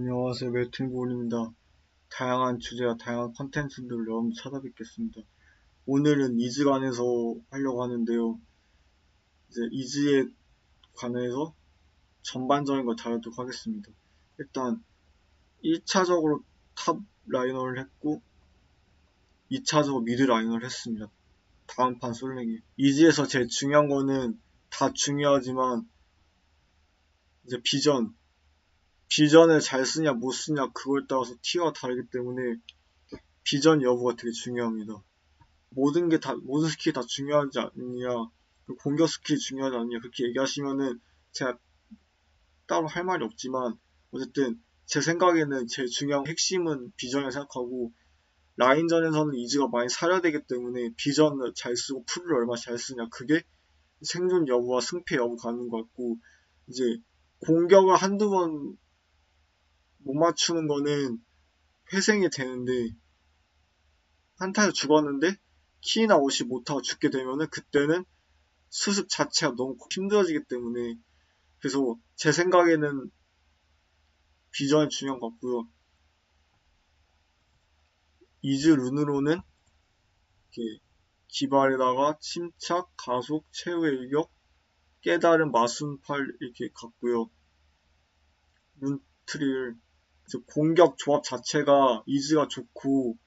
안녕하세요. 매튜볼입니다. 다양한 주제와 다양한 컨텐츠들을 여러분 찾아뵙겠습니다. 오늘은 이즈 관해서 하려고 하는데요. 이제 이즈에 관해서 전반적인 걸 다루도록 하겠습니다. 일단 1차적으로 탑 라이너를 했고 2차적으로 미드 라이너를 했습니다. 다음 판 솔랭이. 이즈에서 제일 중요한 거는 다 중요하지만 이제 비전을 잘 쓰냐 못 쓰냐 그거에 따라서 티어가 다르기 때문에 비전 여부가 되게 중요합니다. 모든 스킬이 다 중요하지 않느냐, 공격 스킬이 중요하지 않느냐, 그렇게 얘기하시면은 제가 따로 할 말이 없지만, 어쨌든 제 생각에는 제일 중요한 핵심은 비전을 생각하고, 라인전에서는 이즈가 많이 사려되기 때문에 비전을 잘 쓰고 풀을 얼마나 잘 쓰냐, 그게 생존 여부와 승패 여부 가는 것 같고, 이제 공격을 한두 번 못 맞추는 거는 회생이 되는데, 한타에 죽었는데, 키나 옷이 못하고 죽게 되면은 그때는 수습 자체가 너무 힘들어지기 때문에 그래서 제 생각에는 비전이 중요한 것 같고요. 이즈 룬으로는 이렇게 기발에다가 침착, 가속, 최후의 일격, 깨달음, 마순팔 이렇게 갔고요. 룬트리를 공격 조합 자체가 이즈가 좋고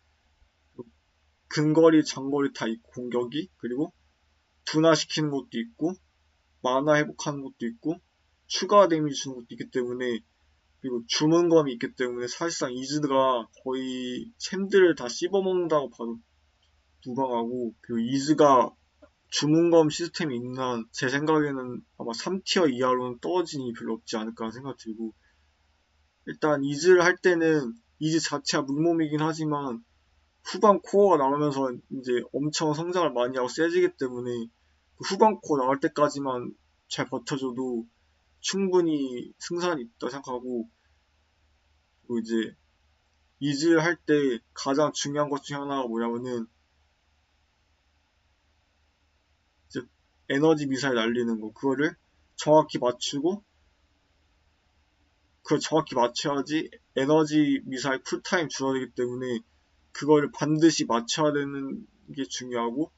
근거리, 장거리 다 있고 공격이 그리고 둔화시키는 것도 있고 마나 회복하는 것도 있고 추가 데미지 주는 것도 있기 때문에 그리고 주문검이 있기 때문에 사실상 이즈가 거의 챔들을 다 씹어먹는다고 봐도 무방하고 그리고 이즈가 주문검 시스템이 있는 한 제 생각에는 아마 3티어 이하로는 떨어진 일이 별로 없지 않을까 생각 들고 일단 이즈를 할 때는 이즈 자체가 물몸이긴 하지만 후반 코어가 나오면서 이제 엄청 성장을 많이 하고 세지기 때문에 그 후반 코어 나올 때까지만 잘 버텨줘도 충분히 승산이 있다 생각하고 그리고 이제 이즈를 할 때 가장 중요한 것 중에 하나가 뭐냐면은 이제 에너지 미사일 날리는 거 그거를 정확히 맞추고 그걸 정확히 맞춰야지 에너지 미사일 쿨타임 줄어들기 때문에 그거를 반드시 맞춰야 되는 게 중요하고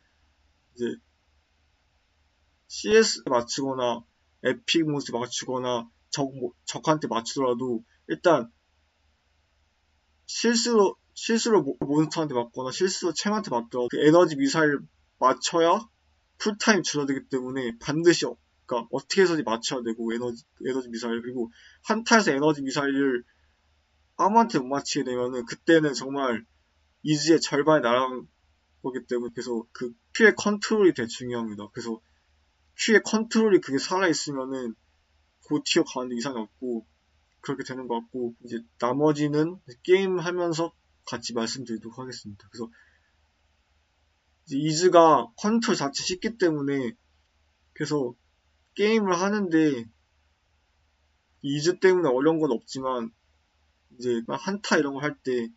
이제 CS 맞추거나 에픽 모스 맞추거나 적한테 맞추더라도 일단 실수로 몬스터한테 맞거나 실수로 챔한테 맞더라도 그 에너지 미사일 맞춰야 풀타임 줄어들기 때문에 반드시 그러니까 어떻게 해서든 맞춰야 되고 에너지 미사일 그리고 한타에서 에너지 미사일을 아무한테 못 맞히게 되면은 그때는 정말 이즈의 절반이 날아간 거기 때문에 그래서 그 Q의 컨트롤이 되게 중요합니다. 그래서 Q의 컨트롤이 그게 살아있으면은 고티어 가는데 이상이 없고 그렇게 되는 것 같고 이제 나머지는 게임 하면서 같이 말씀드리도록 하겠습니다. 그래서 이제 이즈가 컨트롤 자체 쉽기 때문에 그래서 게임을 하는데 이즈 때문에 어려운 건 없지만 이제 한타 이런 거 할 때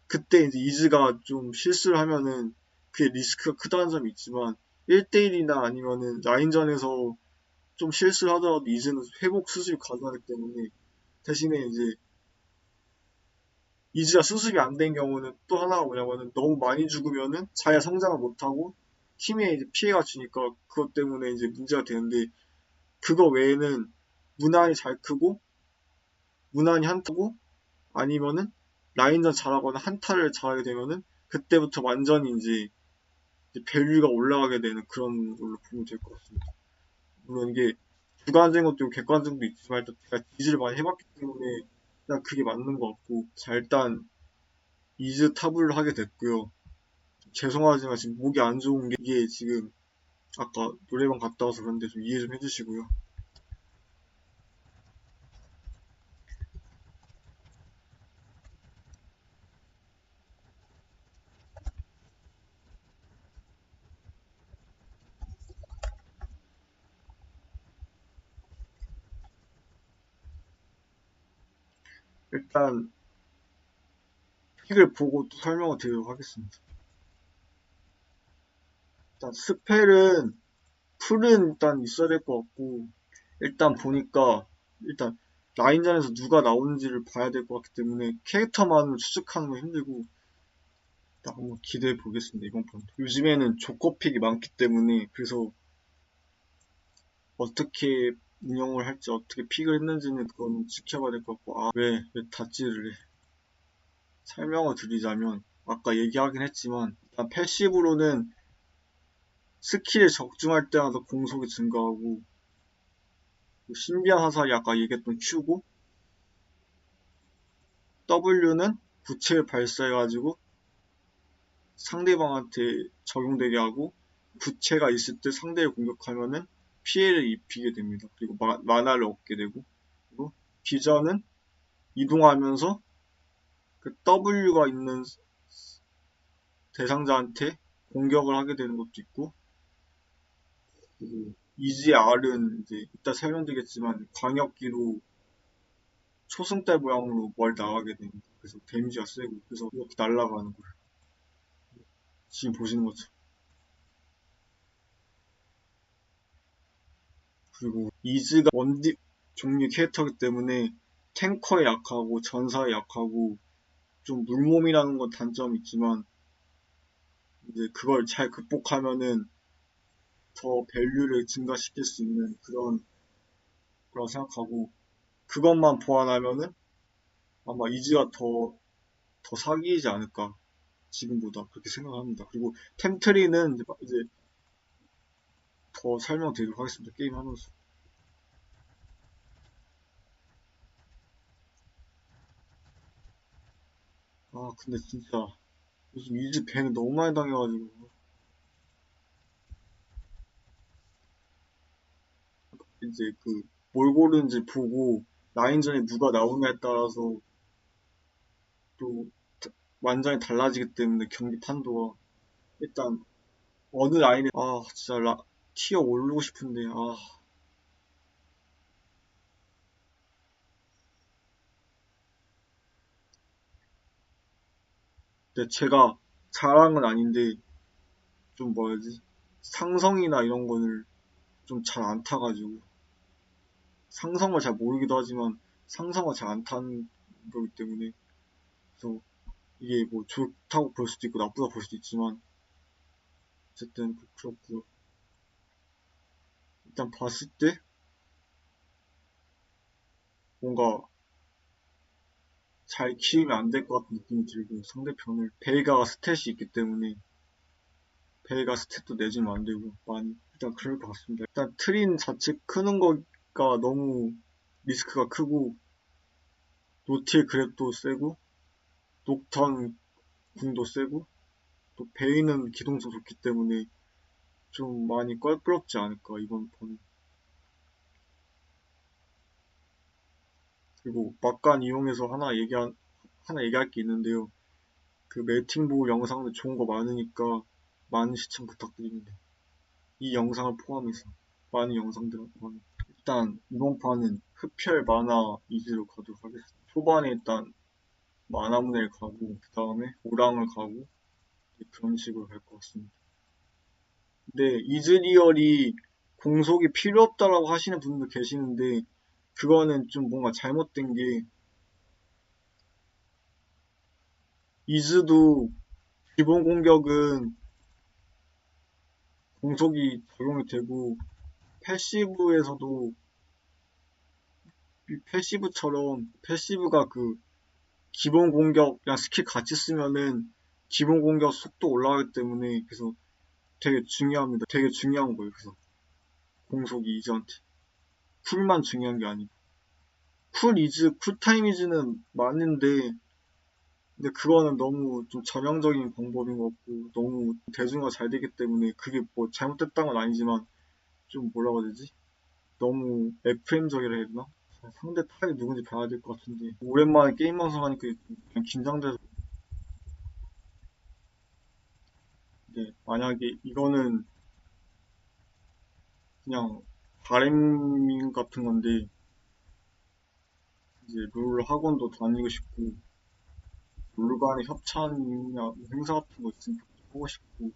그때 이제 이즈가 좀 실수를 하면은 그게 리스크가 크다는 점이 있지만 1대1이나 아니면은 라인전에서 좀 실수를 하더라도 이즈는 회복 수습이 가능하기 때문에 대신에 이제 이즈가 수습이 안 된 경우는 또 하나가 뭐냐면은 너무 많이 죽으면은 자기가 성장을 못하고 팀에 이제 피해가 주니까 그것 때문에 이제 문제가 되는데 그거 외에는 무난히 잘 크고 무난히 한타고 아니면은 라인전 잘하거나 한타를 잘하게 되면은 그때부터 완전히 이제 밸류가 올라가게 되는 그런 걸로 보면 될 것 같습니다. 물론 이게 주관적인 것도 있고 객관적인 것도 있지만 일단 제가 이즈를 많이 해봤기 때문에 일단 그게 맞는 것 같고 자 일단 이즈 탑을 하게 됐고요. 죄송하지만 지금 목이 안 좋은 게 이게 지금 아까 노래방 갔다 와서 그런데 좀 이해 좀 해주시고요. 일단 픽을 보고 또 설명을 드리도록 하겠습니다. 일단 풀은 일단 있어야 될 것 같고 일단 보니까 일단 라인전에서 누가 나오는지를 봐야 될 것 같기 때문에 캐릭터만으로 추측하는 건 힘들고 딱 한번 기대해 보겠습니다. 이번 판. 요즘에는 조커픽이 많기 때문에 그래서 어떻게 운영을 할지 어떻게 픽을 했는지는 그건 지켜봐야 될 것 같고 왜 다찌를 해. 설명을 드리자면 아까 얘기하긴 했지만 일단 패시브로는 스킬에 적중할 때마다 공속이 증가하고 신비한 화살이 아까 얘기했던 Q고 W는 부채를 발사해가지고 상대방한테 적용되게 하고 부채가 있을 때 상대를 공격하면은 피해를 입히게 됩니다. 그리고 만화를 얻게 되고 그리고 비전은 이동하면서 그 W가 있는 대상자한테 공격을 하게 되는 것도 있고 그리고 이지 R은 이제 이따 설명드리겠지만 광역기로 초승달 모양으로 뭘 나가게 됩니다. 그래서 데미지가 세고 그래서 이렇게 날아가는 거예요. 지금 보시는 것처럼. 그리고 이즈가 원딜 종류 캐릭터이기 때문에 탱커에 약하고 전사에 약하고 좀 물몸이라는 건 단점이 있지만 이제 그걸 잘 극복하면은 더 밸류를 증가시킬 수 있는 그런 거라고 생각하고 그것만 보완하면은 아마 이즈가 더 사기이지 않을까 지금보다 그렇게 생각합니다. 그리고 템트리는 이제 더 설명드리도록 하겠습니다. 게임 하면서. 근데 진짜 요즘 이즈 밴을 너무 많이 당해가지고 이제 그 뭘 고르는지 보고 라인전에 누가 나오냐에 따라서 또 완전히 달라지기 때문에 경기 판도가 일단 어느 라인에 진짜 티어 오르고 싶은데 근데 제가 잘하는 건 아닌데 좀 뭐야지 상성이나 이런 거를 좀 잘 안 타가지고 상성을 잘 모르기도 하지만 상성을 잘 안 타는 거기 때문에 그래서 이게 뭐 좋다고 볼 수도 있고 나쁘다고 볼 수도 있지만 어쨌든 그렇고요. 일단 봤을 때 뭔가 잘 키우면 안 될 것 같은 느낌이 들고 상대편을 베이가가 스탯이 있기 때문에 베이가 스탯도 내주면 안 되고 많이 일단 그럴 것 같습니다. 일단 트린 자체 크는 거가 너무 리스크가 크고 노틸 그랩도 세고 녹턴 궁도 세고 또 베이는 기동성 좋기 때문에 좀 많이 껄끄럽지 않을까 이번 번. 그리고 막간 이용해서 하나 얘기할 게 있는데요. 그 매팅볼 영상도 좋은 거 많으니까 많은 시청 부탁드립니다. 이 영상을 포함해서 많은 영상들을 포함해. 일단 이번 판은 흡혈 만화 이즈로 가도록 하겠습니다. 초반에 일단 만화문을 가고 그 다음에 오랑을 가고 그런 식으로 갈 것 같습니다. 근데 이즈리얼이 공속이 필요 없다라고 하시는 분도 계시는데 그거는 좀 뭔가 잘못된 게 이즈도 기본 공격은 공속이 적용이 되고 패시브에서도 패시브처럼 패시브가 그 기본 공격이랑 스킬 같이 쓰면은 기본 공격 속도 올라가기 때문에 그래서 되게 중요합니다. 되게 중요한 거예요. 그래서 공속이 이즈한테 쿨만 중요한 게 아니고 쿨 이즈 쿨타임 이즈는 맞는데 근데 그거는 너무 좀 전형적인 방법인 것 같고 너무 대중화 잘 되기 때문에 그게 뭐 잘못됐다는 건 아니지만 좀 뭐라고 해야 되지? 너무 FM적이라 해야 되나? 상대 타입이 누군지 봐야 될 것 같은데 오랜만에 게임 방송하니까 그냥 긴장돼서 만약에 이거는 그냥 바램 같은 건데 이제 룰 학원도 다니고 싶고 룰 간의 협찬이나 행사 같은 거 있으면 하고 싶고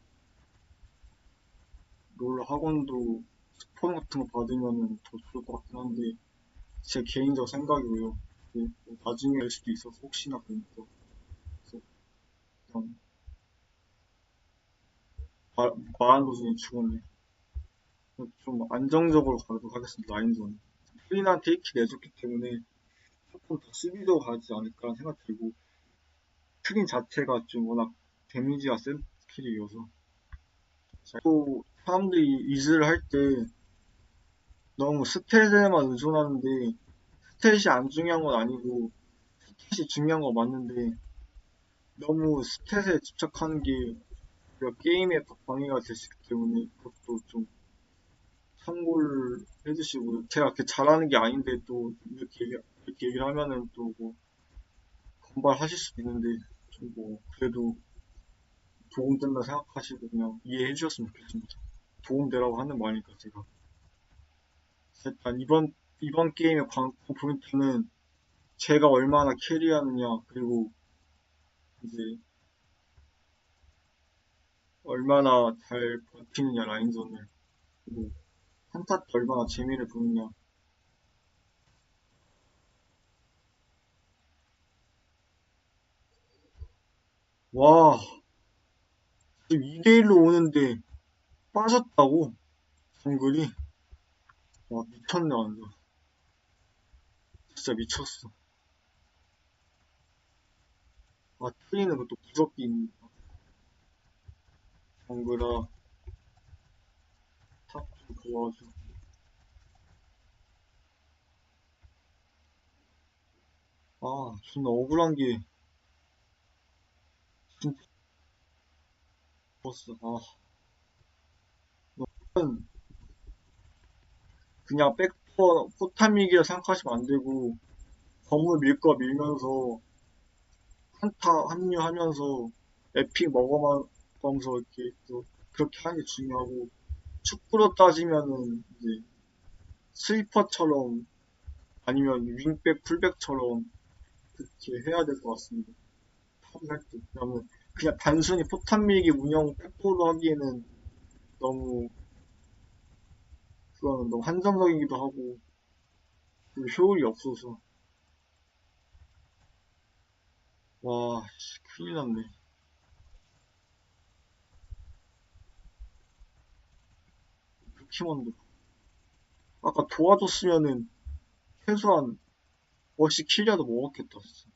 롤 학원도 스폰 같은 거 받으면 더 좋을 것 같긴 한데 제 개인적 생각이고요. 네, 뭐 나중에 할 수도 있어서 혹시나 그러니까. 그래서 그냥 말, 말한 도중에 죽었네. 좀 안정적으로 가도록 하겠습니다. 라인전. 프린한테 1킬 내줬기 때문에 조금 더 수비도 가지 않을까 생각 들고 프린 자체가 좀 워낙 데미지가 센 스킬이어서 또 사람들이 이즈를 할 때 너무 스탯에만 의존하는데 스탯이 안 중요한 건 아니고 스탯이 중요한 건 맞는데 너무 스탯에 집착하는 게 오히려 게임에 더 방해가 될 수 있기 때문에 그것도 좀 참고를 해주시고 제가 그렇게 잘하는 게 아닌데 또 이렇게 얘기를 하면은 또 뭐 반발하실 수도 있는데 좀 뭐 그래도 도움된다 생각하시고 그냥 이해해 주셨으면 좋겠습니다. 도움되라고 하는 말이니까 제가 일단 이번 게임의 광고 포인트는 제가 얼마나 캐리하느냐 그리고 이제 얼마나 잘 버티느냐 라인전을 그리고 한타 때 얼마나 재미를 보느냐. 와 지금 2대1로 오는데 빠졌다고 정글이 와 미쳤네 완전 진짜 미쳤어. 아 트리는 그것도 무섭게 있는 정글아 탑좀 도와줘. 아 존나 억울한 게 진짜 버스 아 너는 그냥 포탑이기라 생각하시면 안 되고 건물 밀 거 밀면서 한타 합류하면서 에픽 먹어가면서 이렇게 또 그렇게 하는 게 중요하고 축구로 따지면은 이제 스위퍼처럼 아니면 윙백 풀백처럼 그렇게 해야 될 것 같습니다. 탑을 할 때. 왜냐면 그냥 단순히 포탑 밀기 운영 백도로 하기에는 너무 그거는 너무 한정적이기도 하고 그 효율이 없어서 와 씨, 큰일 났네. 포켓몬도 아까 도와줬으면은 최소한 어시 킬이라도 먹었겠다 진짜.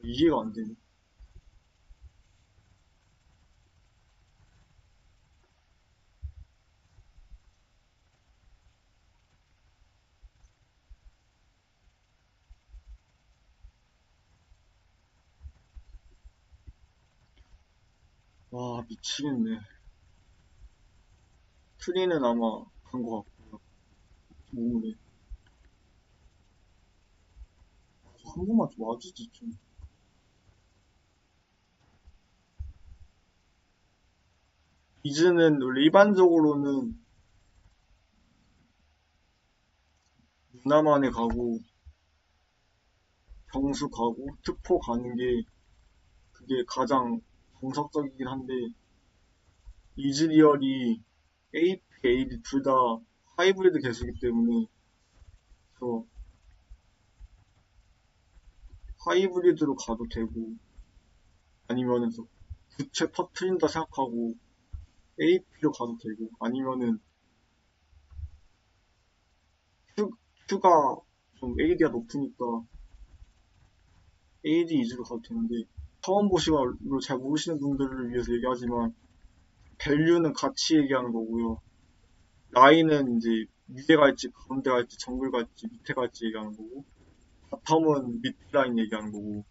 이해가 안 되네. 와 미치겠네. 트리는 아마 간 것 같고요. 몸에 한 번만 좀 와주지 좀. 이즈는 원래 일반적으로는 유나만에 가고 경수 가고 특포 가는 게 그게 가장 정석적이긴 한데 이즈리얼이 AP, AD 둘 다 하이브리드 개수기 때문에 저 하이브리드로 가도 되고 아니면은 저 부채 터트린다 생각하고 AP로 가도 되고 아니면은 Q, Q가 좀 AD가 높으니까 AD 위주로 가도 되는데 처음 보시고 잘 모르시는 분들을 위해서 얘기하지만 밸류는 같이 얘기하는 거고요. 라인은 이제 위에 갈지 가운데 갈지 정글 갈지 밑에 갈지 얘기하는 거고 바텀은 밑 라인 얘기하는 거고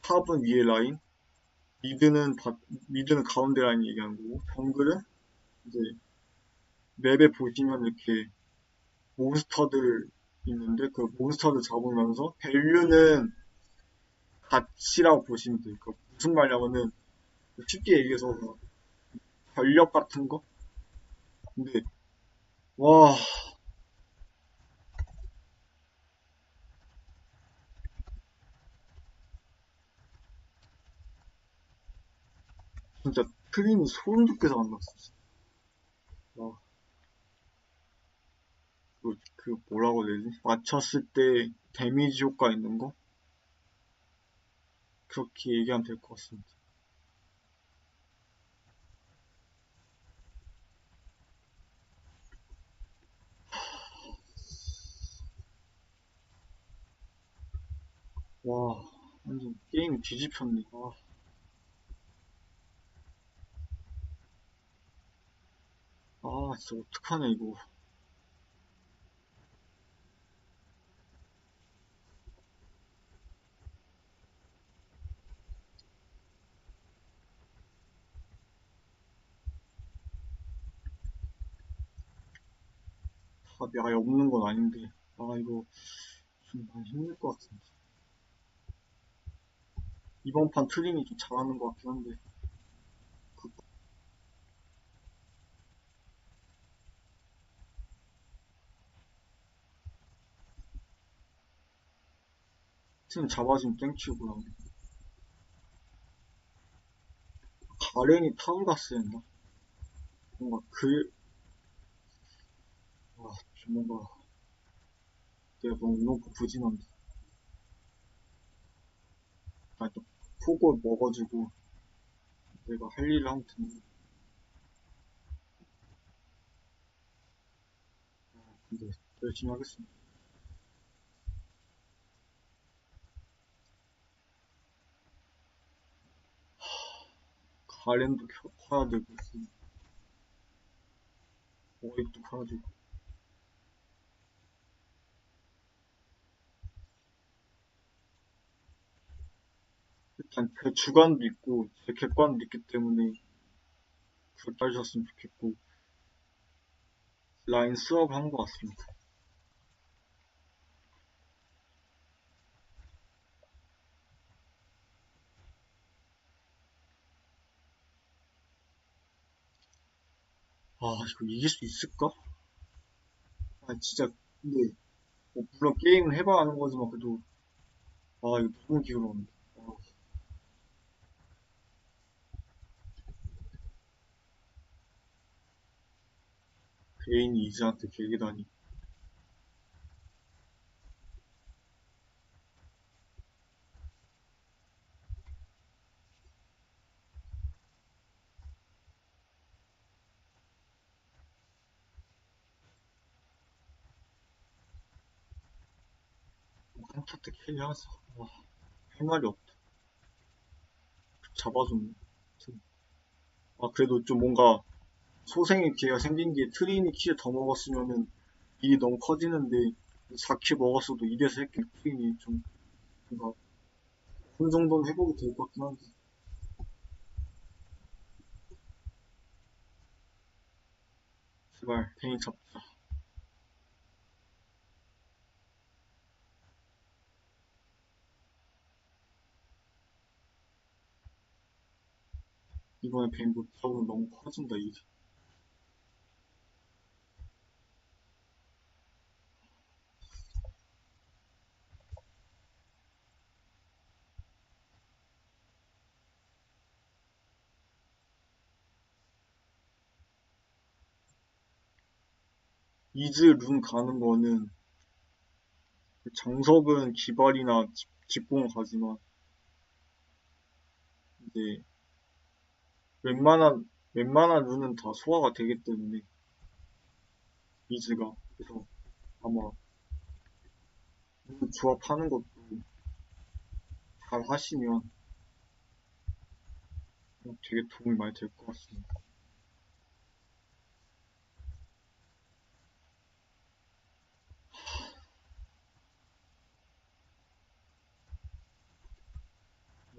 탑은 위에 라인 미드는 미드는 가운데 라인 얘기하는 거고 정글은 이제 맵에 보시면 이렇게 몬스터들 있는데 그 몬스터들 잡으면서 밸류는 가치라고 보시면 돼요. 그러니까 무슨 말이냐면은 쉽게 얘기해서 전력 같은 거? 근데 와 진짜 크림이 소름 돋게 잘안 났어. 와, 그 뭐라고 해야 되지? 맞췄을 때 데미지 효과 있는 거? 그렇게 얘기하면 될 것 같습니다. 와, 완전 게임 뒤집혔네. 진짜 어떡하냐, 이거. 답이 아예 없는 건 아닌데. 이거 좀 많이 힘들 것 같은데. 이번 판 트림이 좀 잘하는 것 같긴 한데. 그 팀 잡아준 땡큐고요. 가렌이 타우라스 했나? 뭔가 좀 뭔가 내가 너무 부진한데. 또 폭을 먹어주고 내가 할 일을 하면 되는데. 근데 열심히 하겠습니다. 가렌도 커야 되고, 어입도 커야 되고. 일단 그 주관도 있고, 제 객관도 있기 때문에 그걸 따주셨으면 좋겠고, 라인 수업을 한 것 같습니다. 이거 이길 수 있을까? 진짜, 근데, 물론 게임을 해봐야 하는 거지만, 그래도, 이거 너무 기울었는데. 개인이 이즈한테 개기다니. 한타 때 캐리하자. 할 말이 없다. 잡아줬네. 그래도 좀 뭔가, 소생의 기회가 생긴 게 트린이 키를 더 먹었으면은 일이 너무 커지는데 4키 먹었어도 이래서 했겠 트린이 좀 뭔가 어느 정도는 회복이 될 것 같긴 한데 제발 괜히 잡자. 이번에 벤 못하고 너무 커진다 일이. 이즈 룬 가는 거는 정석은 기발이나 직봉 가지만 이제 웬만한 룬은 다 소화가 되기 때문에 이즈가 그래서 아마 룬 조합하는 것도 잘 하시면 되게 도움이 많이 될 것 같습니다.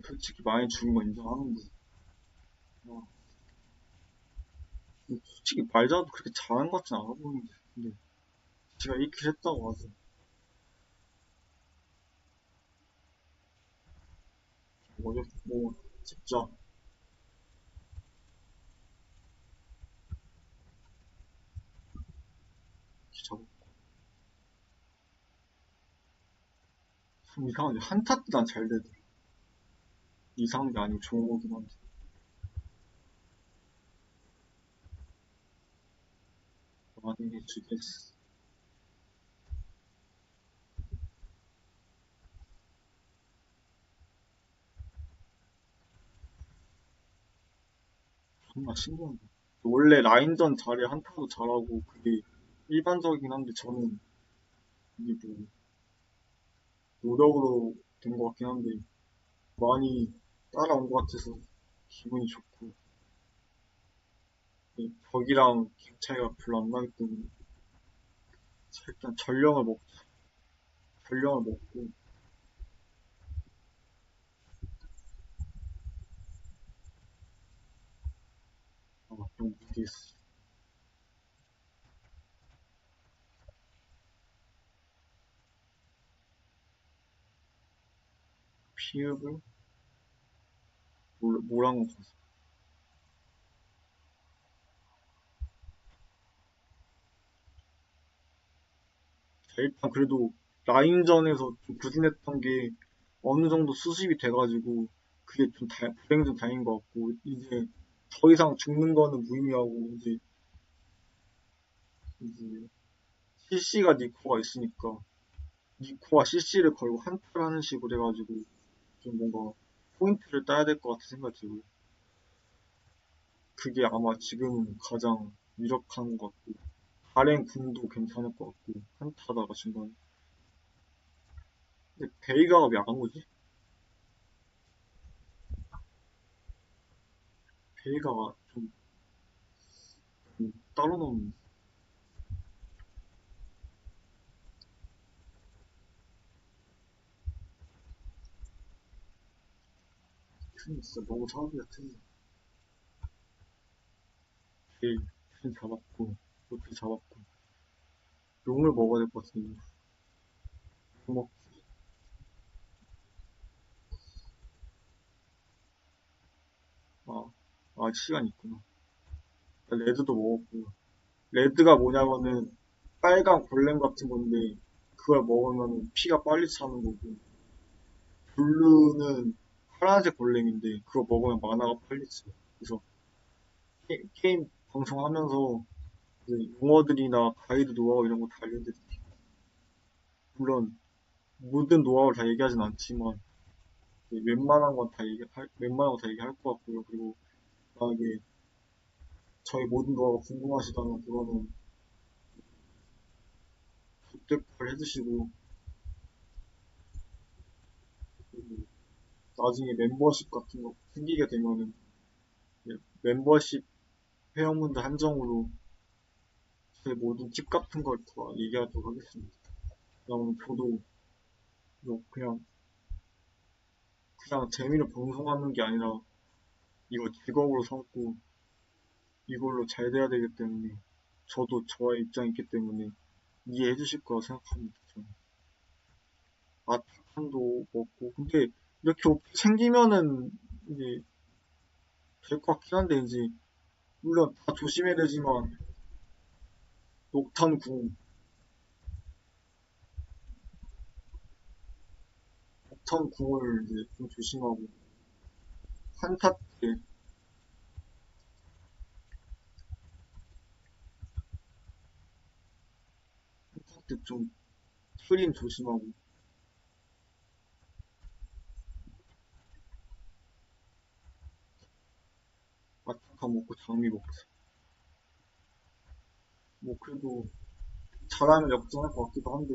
솔직히 많이 죽은 건 인정하는데 어, 솔직히 말자도 그렇게 잘한 것 같진 않아 보이는데 근데 제가 이렇게 했다고 하죠. 뭐 진짜 잡고 좀 이상하게 한타 때 난 잘 되더라. 이상한 게 아니고 좋은 거긴 한데 많이 주겠어. 정말 신기한 거. 원래 라인전 잘해 한타도 잘하고 그게 일반적이긴 한데 저는 이게 뭐 노력으로 된 것 같긴 한데 많이 따라온 것 같아서 기분이 좋고 벽이랑 갭 차이가 별로 안 나기 때문에 자, 일단 전령을 먹고 너무 무리했어. 피읍을 뭐랑 거 봤어. 자, 일단 그래도 라인전에서 좀 부진했던 게 어느 정도 수습이 돼가지고 그게 좀 불행 중 다행인 것 같고 이제 더 이상 죽는 거는 무의미하고 이제 CC가 니코가 있으니까 니코와 CC를 걸고 한타를 하는 식으로 해가지고 좀 뭔가 포인트를 따야 될 것 같은 생각이 들고 그게 아마 지금 가장 유력한 것 같고 가렌 궁도 괜찮을 것 같고 한타다가 중간에 근데 베이가가 왜 안 오지? 베이가가 좀 따로 노는 틈이 진짜 너무 사기가 틈이 베이 틈 잡았고 높이 잡았고 용을 먹어야 될 것 같은데 용 먹, 아, 시간 있구나 레드도 먹었고 레드가 뭐냐면은 빨간 골렘 같은 건데 그걸 먹으면 피가 빨리 차는 거고 블루는 파란색 골렘인데 그거 먹으면 마나가 빨리 차. 그래서 게임 방송하면서 이제 용어들이나 가이드 노하우 이런 거 다 알려드릴게요. 물론 모든 노하우를 다 얘기하진 않지만 웬만한 거 다 얘기할 것 같고요. 그리고 만약에 저희 모든 노하우가 궁금하시다면 그거는 댓글 해주시고 그리고 나중에 멤버십 같은 거 생기게 되면은 이제 멤버십 회원분들 한정으로 제 모든 팁 같은 걸 다 얘기하도록 하겠습니다. 그럼 저도 뭐 그냥 재미로 방송하는 게 아니라 이거 직업으로 삼고 이걸로 잘 돼야 되기 때문에 저도 저의 입장이 있기 때문에 이해해 주실 거라 생각합니다. 저는. 아타칸도 먹고 근데 이렇게 생기면은 이제 될 것 같긴 한데 이제 물론 다 조심해야 되지만 녹탄 궁, 녹탄 궁을 이제 좀 조심하고 한타 때 한타 때 좀 트림 조심하고 아타칸 먹고 장미 먹고 뭐 그래도 잘하면 역전할 것 같기도 한데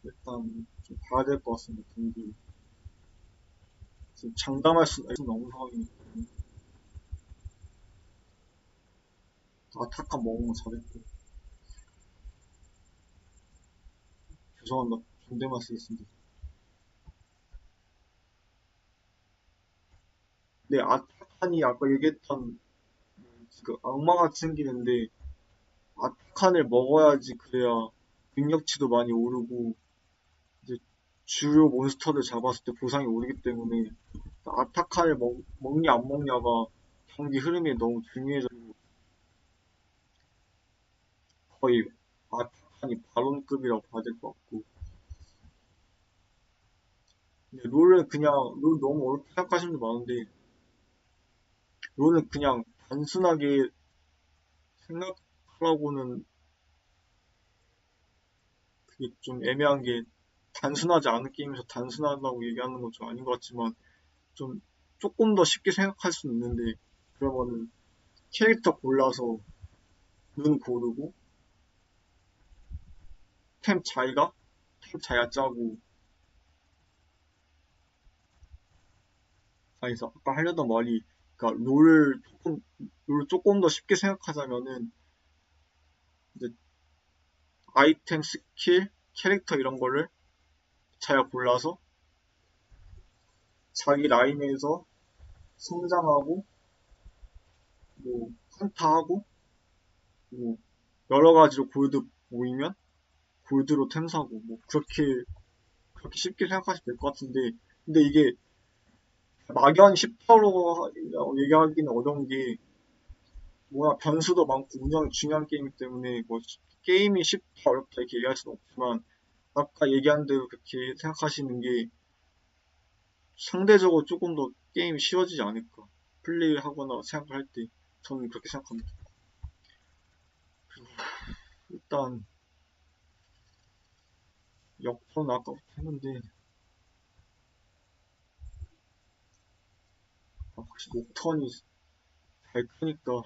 일단 좀 봐야 될 것 같습니다. 경기 지금 장담할 수는 없는 상황이니까 아타칸 먹은 거 잘했고 죄송합니다. 존댓말 쓰겠습니다. 네, 아타칸이 아까 얘기했던 그 악마같이 생기는데 아타칸을 먹어야지 그래야 능력치도 많이 오르고 이제 주요 몬스터를 잡았을 때 보상이 오르기 때문에 아타칸을 먹냐 안 먹냐가 경기 흐름이 너무 중요해지고 거의 아타칸이 바론급이라고 봐야 될 것 같고 근데 롤 너무 어렵게 생각하시는 분 많은데 롤은 그냥 단순하게 생각하라고는 그게 좀 애매한 게 단순하지 않은 게임에서 단순하다고 얘기하는 건 좀 아닌 것 같지만 좀 조금 더 쉽게 생각할 수 있는데, 그러면은 캐릭터 골라서 눈 고르고 템 자기가 짜고. 그래서 아까 하려던 말이, 그러니까 롤을 조금 더 쉽게 생각하자면은 이제 아이템, 스킬, 캐릭터 이런 거를 자기가 골라서 자기 라인에서 성장하고, 뭐 한타하고, 뭐 여러 가지로 골드 모이면 골드로 템 사고, 뭐 그렇게 쉽게 생각하시면 될 것 같은데, 근데 이게 막연히 쉽다고 얘기하기는 어려운 게, 뭐야 변수도 많고 운영이 중요한 게임이기 때문에 뭐 게임이 쉽다 어렵다 이렇게 얘기할 수는 없지만, 아까 얘기한 대로 그렇게 생각하시는 게 상대적으로 조금 더 게임이 쉬워지지 않을까, 플레이하거나 생각을 할 때. 저는 그렇게 생각합니다. 일단 역전 아까부터 했는데, 확실히 녹턴이 잘 크니까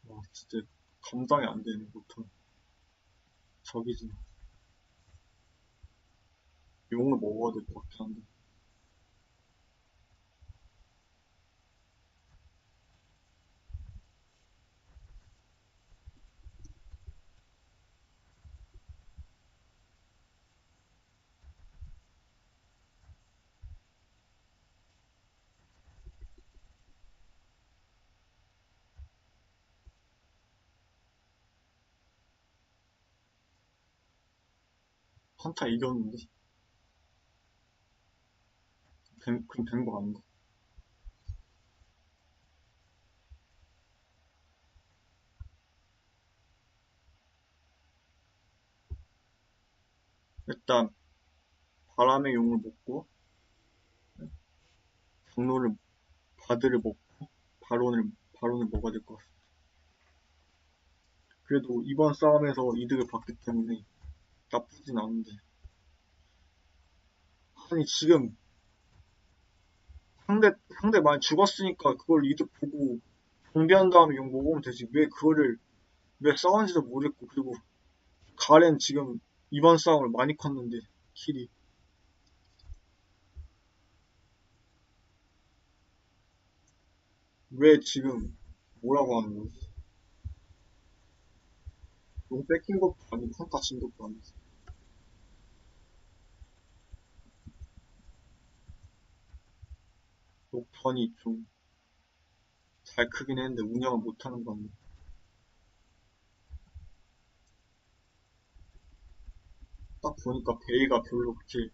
와 진짜 감당이 안 되네. 녹턴 적이지. 용을 먹어야 될 것 같긴 한데. 한타 이겼는데 그럼 된 거 아닌가? 일단 바람의 용을 먹고 경로를 바드를 먹고 바론을 먹어야 될 것 같아. 그래도 이번 싸움에서 이득을 봤기 때문에 나쁘진 않은데. 아니 지금 상대 많이 죽었으니까 그걸 이득 보고 정비한 다음에 용 먹으면 되지. 왜 싸웠는지도 모르겠고. 그리고 가렌 지금 이번 싸움을 많이 컸는데 킬이. 왜 지금 뭐라고 하는 거지? 용 뺏긴 것도 아니고 한타 진 것도 아니고. 녹턴이 좀 잘 크긴 했는데 운영을 못하는 건, 딱 보니까 베이가 별로 그렇게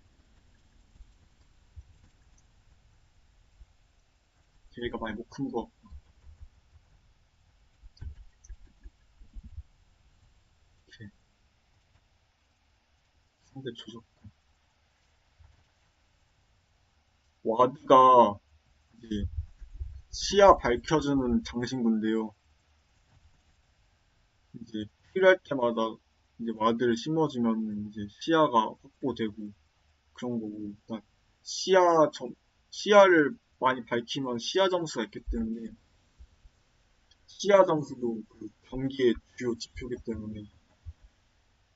베이가 많이 못 큰 거 같아. 상대 조적. 와드가 이제 시야 밝혀주는 장신구인데요. 이제 필요할 때마다 이제 와드를 심어주면 이제 시야가 확보되고 그런 거고. 일단 시야 점 시야를 많이 밝히면 시야 점수가 있기 때문에, 시야 점수도 그 경기의 주요 지표이기 때문에,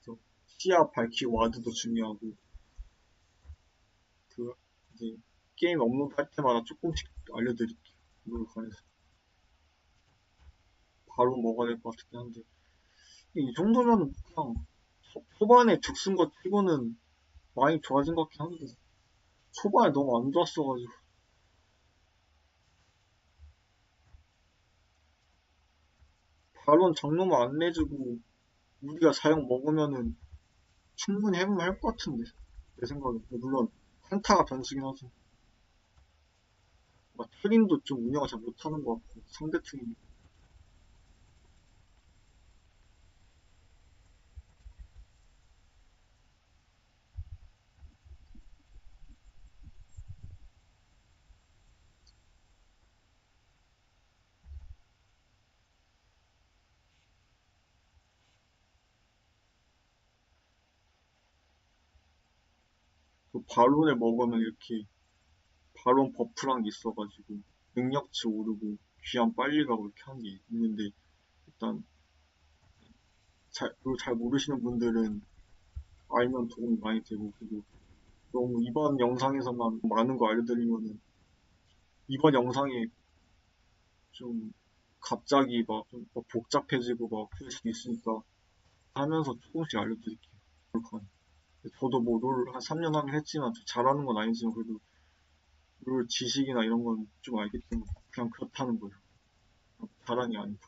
그래서 시야 밝히고 와드도 중요하고. 그 이제 게임 업로드 할 때마다 조금씩 알려드릴게요. 이걸 관해서 바로 먹어야 될 것 같긴 한데, 이 정도면 그냥 초반에 죽순 것 치고는 많이 좋아진 것 같긴 한데, 초반에 너무 안 좋았어가지고. 바론 장로만 안 내주고 우리가 사용 먹으면은 충분히 해보면 할 것 같은데, 내 생각에. 물론 한타가 변수긴 하지. 막 트림도 좀 운영을 잘 못하는 것 같고, 상대 팀이. 그 바론을 먹으면 이렇게 바론 버프란 게 있어가지고 능력치 오르고 귀환 빨리 가고 이렇게 하는 게 있는데 일단 그걸 잘 모르시는 분들은 알면 도움이 많이 되고 그리고 너무 이번 영상에서만 많은 거 알려드리면은 이번 영상에 좀 갑자기 막좀 복잡해지고 막 그럴 수도 있으니까 하면서 조금씩 알려드릴게요. 저도 뭐 롤 한 3년 하긴 했지만 잘하는 건 아니지만 그래도 롤 지식이나 이런 건 좀 알기 때문에 그냥 그렇다는 거예요. 자랑이 아니고.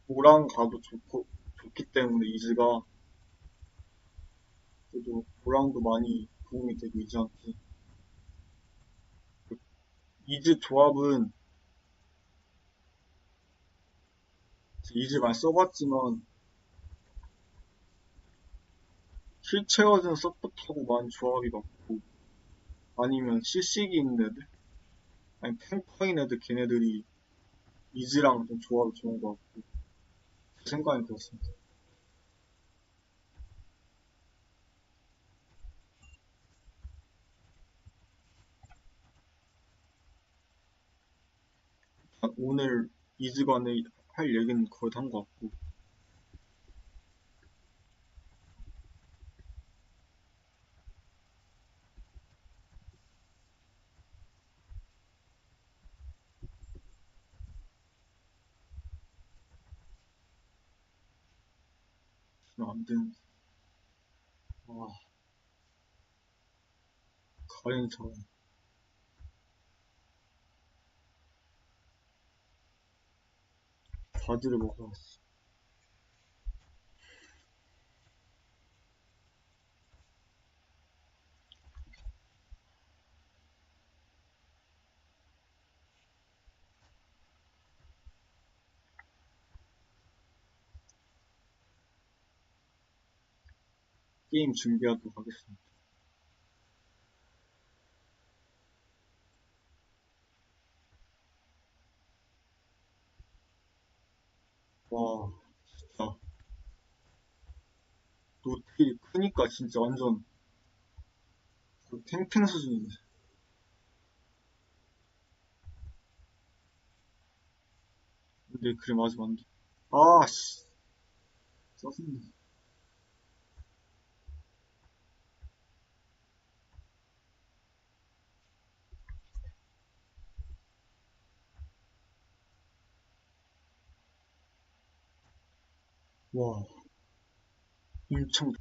모랑 가도 좋기 때문에 이즈가 그래도 모랑도 많이 도움이 되고 이즈한테 이즈 조합은 이즈 많이 써봤지만 킬 채워주는 서포트하고 많이 조합이 맞고 아니면 CC기 있는 애들 아니 탱커인 애들 걔네들이 이즈랑 좀 조합이 좋은 것 같고 제 생각엔 그렇습니다. 오늘 이즈 간에 할 얘기는 거의 다 한 것 같고 안 되는 아 가인처럼 바지를 먹어 게임 준비하도록 하겠습니다. 와 진짜 노틸 크니까 진짜 완전 거의 탱탱 수준이네. 근데 그래 맞으면 안 돼. 아씨 짜증나. 와 엄청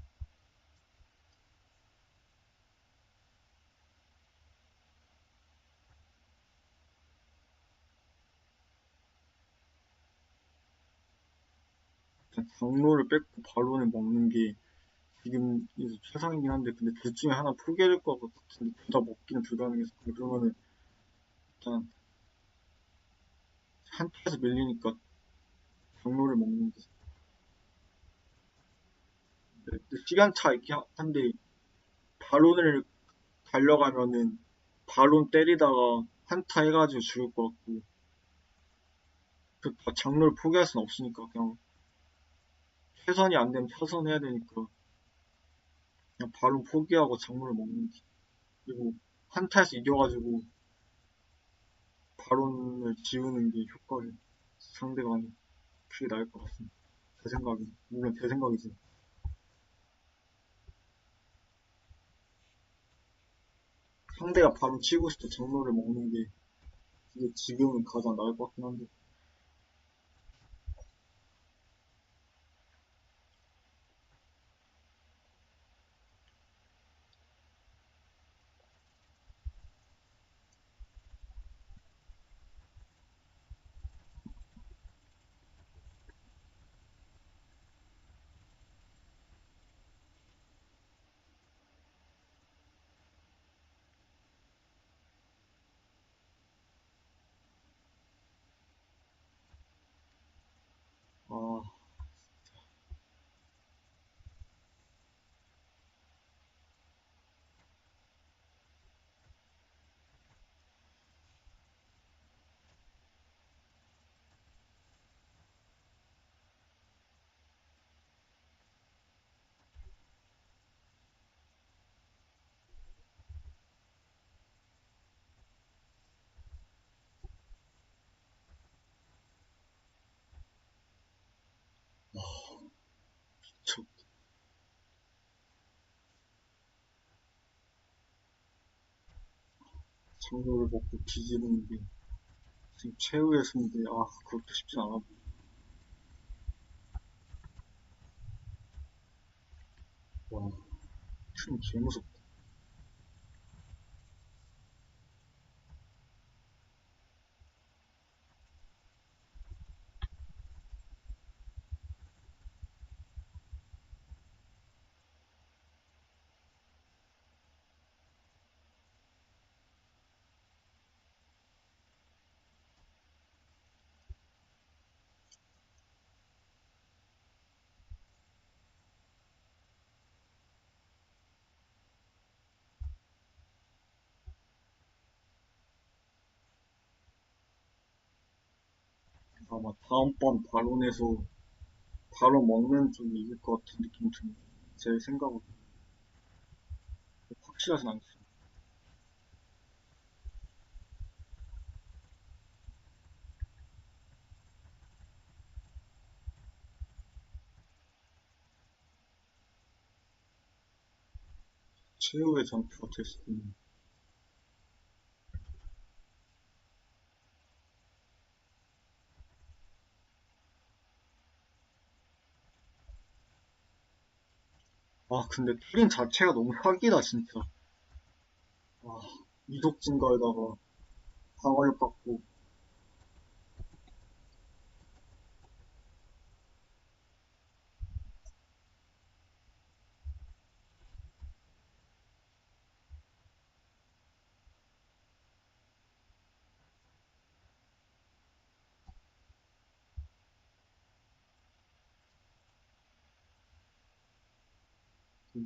장로를 뺏고 바론을 먹는 게 지금 최상이긴 한데 근데 둘 중에 하나 포기해야 될 것 같은데 둘 다 먹기는 불가능해서 그러면은 일단 한타에서 밀리니까 장로를 먹는 게 시간차 있긴 한데 바론을 달려가면은 바론 때리다가 한타 해가지고 죽을 것 같고 장로를 포기할 순 없으니까 그냥 최선이 안 되면 최선 해야 되니까 그냥 바론 포기하고 장로를 먹는 게 그리고 한타에서 이겨가지고 바론을 지우는 게 효과를 상대가 그게 나을 것 같습니다. 제 생각이 물론 제 생각이지. 상대가 바로 치고 있을 때 장로를 먹는 게 그게 지금은 가장 나을 것 같긴 한데 장로를 먹고 뒤지는 게 지금 최후의 수인데, 아, 그것도 쉽지 않아. 와, 춤 개무섭다. 아마 다음번 발언에서 바로 먹는 쪽이 이길 것 같은 느낌이 듭니다. 제 생각은 확실하진 않습니다. 최후의 전투가 될 수도 있는. 아, 근데 투린 자체가 너무 사기다, 진짜. 아, 이속 증가에다가 방어력 받고,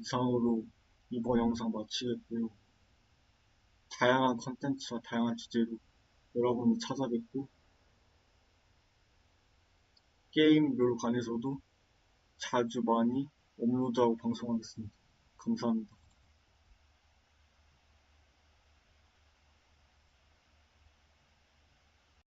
이상으로 이번 영상 마치겠고요. 다양한 컨텐츠와 다양한 주제로 여러분을 찾아뵙고, 게임 롤 관해서도 자주 많이 업로드하고 방송하겠습니다. 감사합니다.